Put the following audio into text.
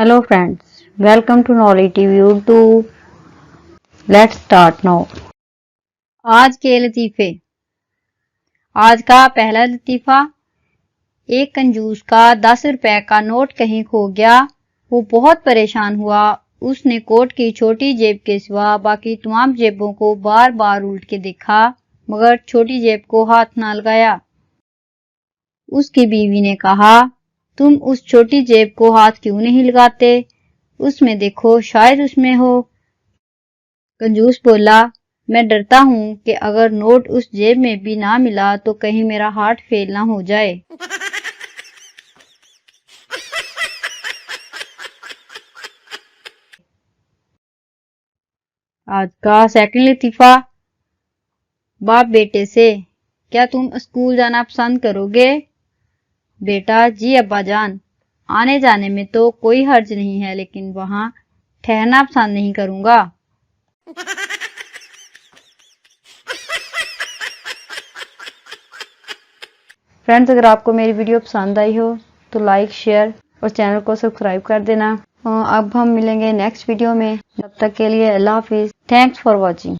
Hello friends, welcome to Knowledge TV YouTube. Let's start now. आज के लतीफ़े। आज का पहला लतीफ़ा, एक कंजूस का 10 रुपए का नोट कहीं खो गया। वो बहुत परेशान हुआ। उसने कोट की छोटी जेब के सिवा बाकी तमाम जेबों को बार बार उल्ट के देखा, मगर छोटी जेब को हाथ ना लगाया। उसकी बीवी ने कहा, तुम उस छोटी जेब को हाथ क्यों नहीं लगाते? उसमें देखो, शायद उसमें हो। कंजूस बोला, मैं डरता हूं कि अगर नोट उस जेब में भी ना मिला तो कहीं मेरा हार्ट फेल ना हो जाए। आज का सेकंड लतीफा, बाप बेटे से, क्या तुम स्कूल जाना पसंद करोगे? बेटा, जी अब्बा जान, आने जाने में तो कोई हर्ज नहीं है, लेकिन वहां ठहरना पसंद नहीं करूंगा। फ्रेंड्स, अगर आपको मेरी वीडियो पसंद आई हो तो लाइक, शेयर और चैनल को सब्सक्राइब कर देना। अब हम मिलेंगे नेक्स्ट वीडियो में। तब तक के लिए अल्लाह हाफिज। Thanks for watching.